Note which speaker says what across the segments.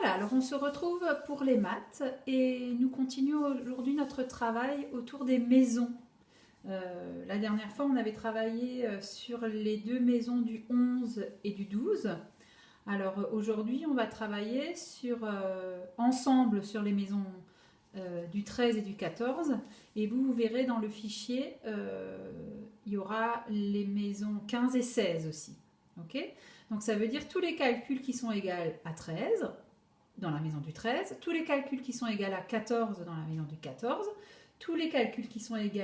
Speaker 1: Voilà, alors on se retrouve pour les maths et nous continuons aujourd'hui notre travail autour des maisons. La dernière fois, on avait travaillé sur les deux maisons du 11 et du 12. Alors aujourd'hui, on va travailler ensemble sur les maisons du 13 et du 14. Et vous verrez dans le fichier, il y aura les maisons 15 et 16 aussi. Ok? Donc ça veut dire tous les calculs qui sont égaux à 13 dans la maison du 13, tous les calculs qui sont égaux à 14 dans la maison du 14, tous les calculs qui sont égaux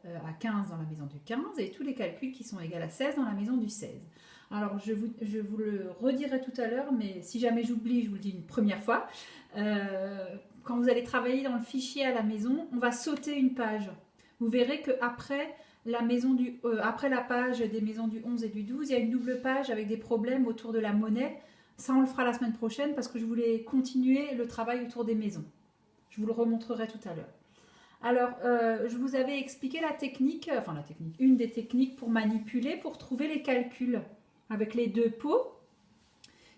Speaker 1: à 15 dans la maison du 15 et tous les calculs qui sont égaux à 16 dans la maison du 16. Alors je vous le redirai tout à l'heure, mais si jamais j'oublie, je vous le dis une première fois. Quand vous allez travailler dans le fichier à la maison, on va sauter une page. Vous verrez qu'après après la page des maisons du 11 et du 12, il y a une double page avec des problèmes autour de la monnaie. Ça, on le fera la semaine prochaine parce que je voulais continuer le travail autour des maisons. Je vous le remontrerai tout à l'heure. Alors, je vous avais expliqué une des techniques pour manipuler, pour trouver les calculs avec les deux pots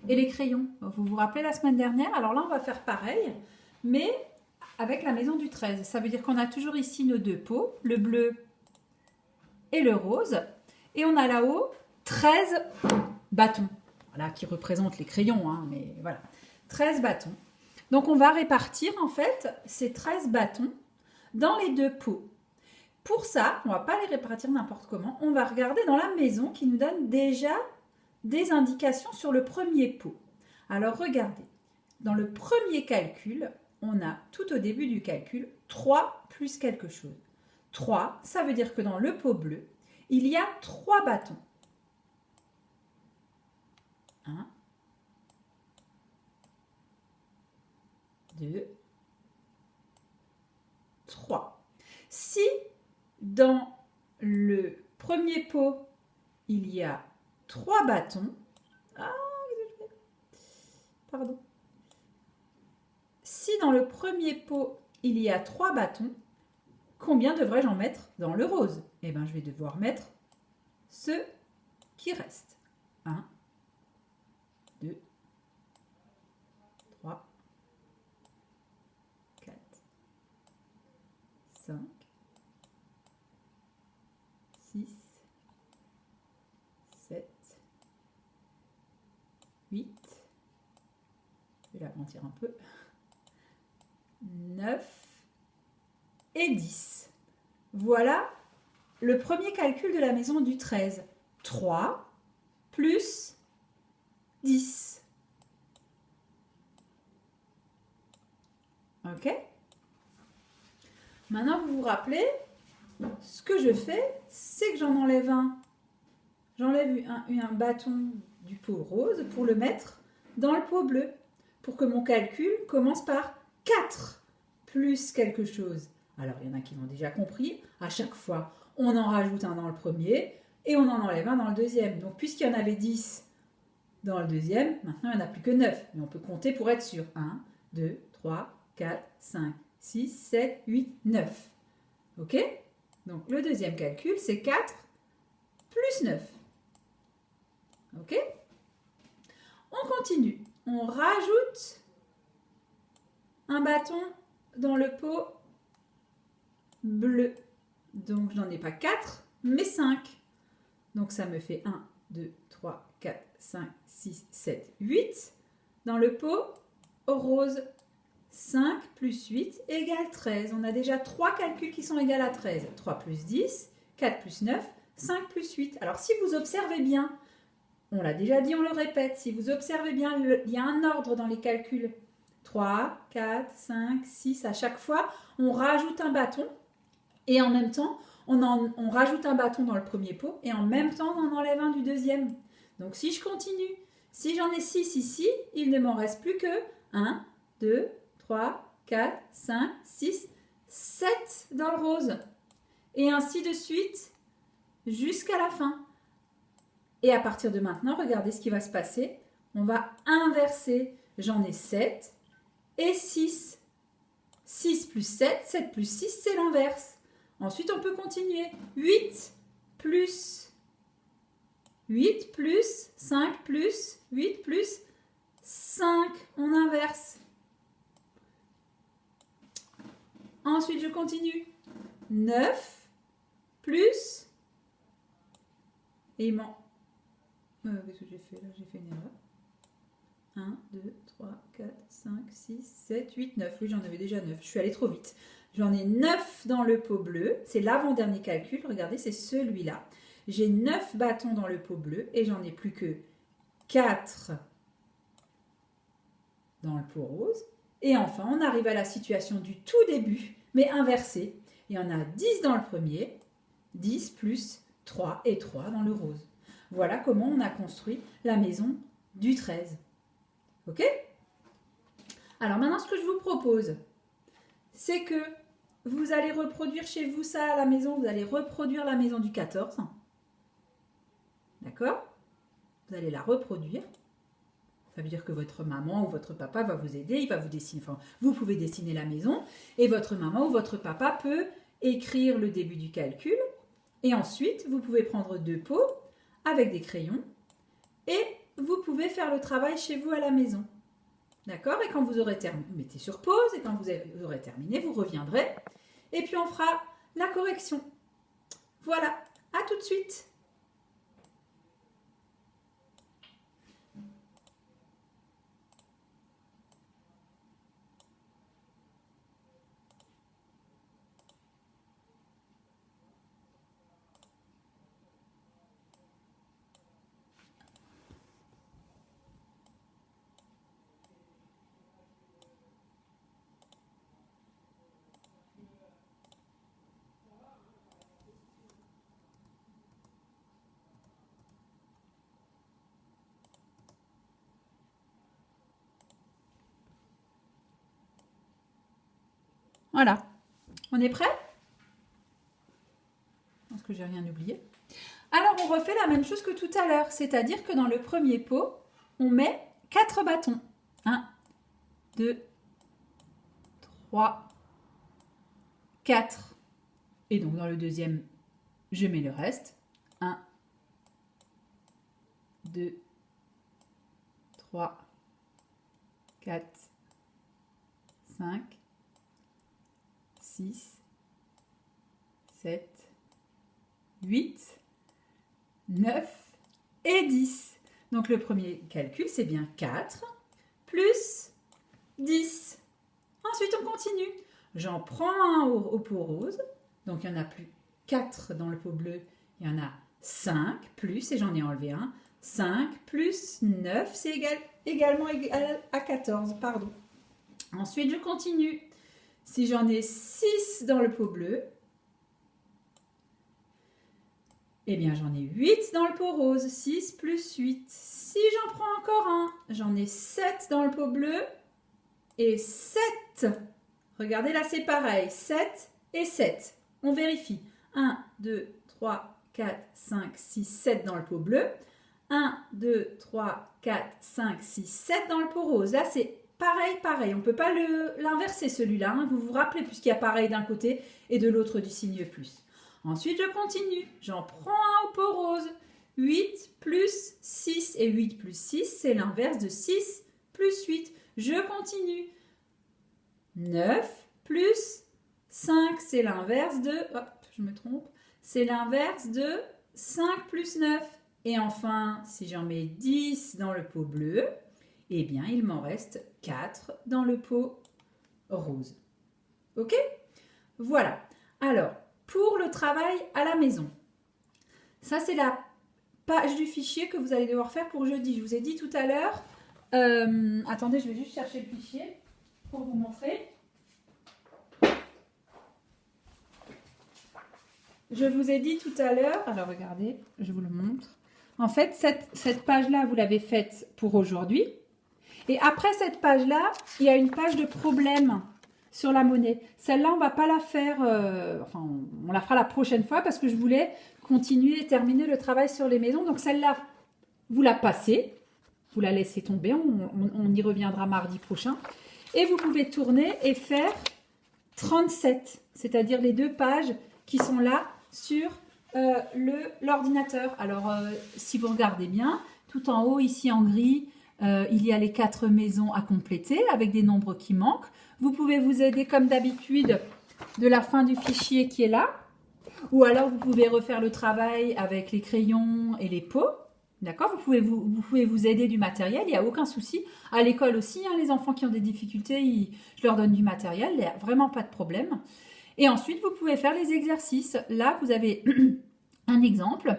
Speaker 1: et les crayons. Vous vous rappelez la semaine dernière? Alors là, on va faire pareil, mais avec la maison du 13. Ça veut dire qu'on a toujours ici nos deux pots, le bleu et le rose. Et on a là-haut 13 bâtons. Voilà, qui représentent les crayons, hein, mais voilà. 13 bâtons. Donc on va répartir en fait ces 13 bâtons dans les deux pots. Pour ça, on ne va pas les répartir n'importe comment. On va regarder dans la maison qui nous donne déjà des indications sur le premier pot. Alors regardez, dans le premier calcul, on a tout au début du calcul 3 plus quelque chose. 3, ça veut dire que dans le pot bleu, il y a 3 bâtons. 1, 2, 3. Si dans le premier pot, il y a 3 bâtons, pardon. Si dans le premier pot, il y a 3 bâtons, combien devrais-je en mettre dans le rose? Eh bien, je vais devoir mettre ceux qui restent. 1, 2, 3, 4, 5, 6, 7, 8, je vais l'agrandir un peu, 9 et 10. Voilà le premier calcul de la maison du 13. 3 plus 10. Ok? Maintenant, vous vous rappelez, ce que je fais, c'est que j'en enlève un. J'enlève un bâton du pot rose pour le mettre dans le pot bleu. Pour que mon calcul commence par 4 plus quelque chose. Alors, il y en a qui l'ont déjà compris. À chaque fois, on en rajoute un dans le premier et on en enlève un dans le deuxième. Donc, puisqu'il y en avait 10 dans le deuxième, maintenant il n'y en a plus que 9. Mais on peut compter pour être sûr. 1, 2, 3, 4, 5, 6, 7, 8, 9. Ok? Donc le deuxième calcul, c'est 4 plus 9. Ok? On continue. On rajoute un bâton dans le pot bleu. Donc je n'en ai pas 4, mais 5. Donc ça me fait 1, 2, 3, 4, 5, 6, 7, 8. Dans le pot rose, 5 plus 8 égale 13. On a déjà 3 calculs qui sont égaux à 13. 3 plus 10, 4 plus 9, 5 plus 8. Alors si vous observez bien, on l'a déjà dit, on le répète, si vous observez bien, il y a un ordre dans les calculs. 3, 4, 5, 6, à chaque fois, on rajoute un bâton et en même temps, on rajoute un bâton dans le premier pot et en même temps, on en enlève un du deuxième. Donc, si je continue, si j'en ai 6 ici, il ne m'en reste plus que 1, 2, 3, 4, 5, 6, 7 dans le rose. Et ainsi de suite jusqu'à la fin. Et à partir de maintenant, regardez ce qui va se passer. On va inverser. J'en ai 7 et 6. 6 plus 7, 7 plus 6, c'est l'inverse. Ensuite, on peut continuer. 8 plus 5 plus 8 plus 5. On inverse. Ensuite, je continue. 9 plus... Et il m'en... Qu'est-ce que j'ai fait là? J'ai fait une erreur. 1, 2, 3, 4, 5, 6, 7, 8, 9. Oui, j'en avais déjà 9. Je suis allée trop vite. J'en ai 9 dans le pot bleu. C'est l'avant-dernier calcul. Regardez, c'est celui-là. J'ai 9 bâtons dans le pot bleu et j'en ai plus que 4 dans le pot rose. Et enfin, on arrive à la situation du tout début, mais inversée. Et on a 10 dans le premier, 10 plus 3 et 3 dans le rose. Voilà comment on a construit la maison du 13. Ok? Alors maintenant, ce que je vous propose, c'est que vous allez reproduire chez vous ça à la maison. Vous allez reproduire la maison du 14. D'accord? Vous allez la reproduire. Ça veut dire que votre maman ou votre papa va vous aider. Il va vous dessiner. Enfin, vous pouvez dessiner la maison. Et votre maman ou votre papa peut écrire le début du calcul. Et ensuite, vous pouvez prendre 2 pots avec des crayons. Et vous pouvez faire le travail chez vous à la maison. D'accord? Et quand vous aurez terminé, mettez sur pause. Et quand vous aurez terminé, vous reviendrez. Et puis on fera la correction. Voilà. À tout de suite. Voilà. On est prêt? Je pense que j'ai rien oublié. Alors, on refait la même chose que tout à l'heure. C'est-à-dire que dans le premier pot, on met 4 bâtons. 1, 2, 3, 4. Et donc, dans le deuxième, je mets le reste. 1, 2, 3, 4, 5, 6, 7, 8, 9 et 10. Donc le premier calcul, c'est bien 4 plus 10. Ensuite, on continue. J'en prends un au pot rose. Donc, il n'y en a plus 4 dans le pot bleu. Il y en a 5 plus, et j'en ai enlevé un. 5 plus 9, c'est également égal à 14. Pardon. Ensuite, je continue. Si j'en ai 6 dans le pot bleu, eh bien j'en ai 8 dans le pot rose. 6 plus 8. Si j'en prends encore un, j'en ai 7 dans le pot bleu et 7. Regardez là, c'est pareil. 7 et 7. On vérifie. 1, 2, 3, 4, 5, 6, 7 dans le pot bleu. 1, 2, 3, 4, 5, 6, 7 dans le pot rose. Là, c'est pareil. On ne peut pas l'inverser celui-là. Hein. Vous vous rappelez, puisqu'il y a pareil d'un côté et de l'autre du signe plus. Ensuite, je continue. J'en prends un au pot rose. 8 plus 6. Et 8 plus 6, c'est l'inverse de 6 plus 8. Je continue. 9 plus 5, c'est l'inverse de... Hop, je me trompe. C'est l'inverse de 5 plus 9. Et enfin, si j'en mets 10 dans le pot bleu, eh bien, il m'en reste 4 dans le pot rose. Ok? Voilà. Alors, pour le travail à la maison, ça, c'est la page du fichier que vous allez devoir faire pour jeudi. Je vous ai dit tout à l'heure... attendez, je vais juste chercher le fichier pour vous montrer. Je vous ai dit tout à l'heure... Alors, regardez, je vous le montre. En fait, cette page-là, vous l'avez faite pour aujourd'hui. Et après cette page-là, il y a une page de problème sur la monnaie. Celle-là, on ne va pas la faire... enfin, on la fera la prochaine fois parce que je voulais continuer et terminer le travail sur les maisons. Donc, celle-là, vous la passez. Vous la laissez tomber. On y reviendra mardi prochain. Et vous pouvez tourner et faire 37. C'est-à-dire les 2 pages qui sont là sur l'ordinateur. Alors, si vous regardez bien, tout en haut, ici en gris, il y a les 4 maisons à compléter avec des nombres qui manquent. Vous pouvez vous aider comme d'habitude de la fin du fichier qui est là. Ou alors, vous pouvez refaire le travail avec les crayons et les pots. D'accord, vous pouvez vous aider du matériel, il n'y a aucun souci. À l'école aussi, hein, les enfants qui ont des difficultés, je leur donne du matériel, il n'y a vraiment pas de problème. Et ensuite, vous pouvez faire les exercices. Là, vous avez un exemple.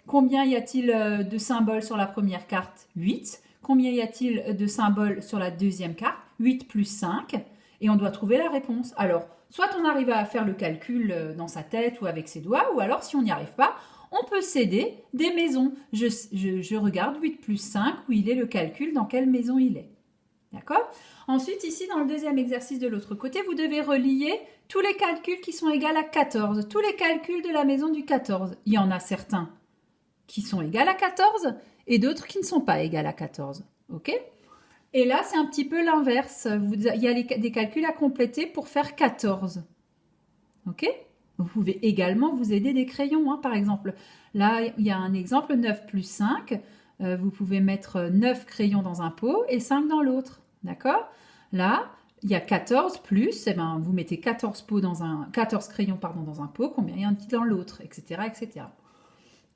Speaker 1: Combien y a-t-il de symboles sur la première carte? 8. Combien y a-t-il de symboles sur la deuxième carte? 8 plus 5. Et on doit trouver la réponse. Alors, soit on arrive à faire le calcul dans sa tête ou avec ses doigts, ou alors si on n'y arrive pas, on peut s'aider des maisons. Je regarde 8 plus 5, où il est le calcul, dans quelle maison il est. D'accord? Ensuite, ici, dans le deuxième exercice de l'autre côté, vous devez relier tous les calculs qui sont égaux à 14. Tous les calculs de la maison du 14. Il y en a certains qui sont égaux à 14 et d'autres qui ne sont pas égaux à 14. Ok? Et là, c'est un petit peu l'inverse. Il y a des calculs à compléter pour faire 14. Ok? Vous pouvez également vous aider des crayons, hein, par exemple. Là, il y a un exemple, 9 plus 5. Vous pouvez mettre 9 crayons dans un pot et 5 dans l'autre. D'accord? Là, il y a 14 plus, eh ben, vous mettez 14 crayons dans un pot, combien il y en a dans l'autre, etc., etc.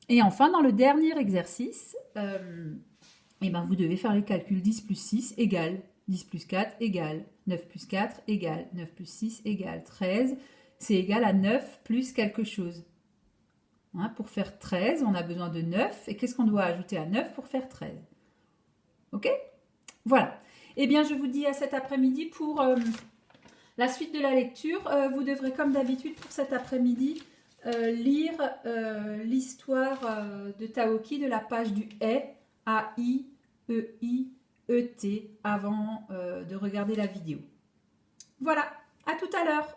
Speaker 1: Et enfin, dans le dernier exercice, eh ben, vous devez faire les calculs 10 plus 6 égale 10 plus 4 égale 9 plus 4 égale 9 plus 6 égale 13. C'est égal à 9 plus quelque chose. Hein, pour faire 13, on a besoin de 9. Et qu'est-ce qu'on doit ajouter à 9 pour faire 13? Ok? Voilà. Eh bien, je vous dis à cet après-midi pour la suite de la lecture. Vous devrez, comme d'habitude, pour cet après-midi, lire l'histoire de Taoki de la page du A, A-I-E-I-E-T, avant de regarder la vidéo. Voilà, à tout à l'heure.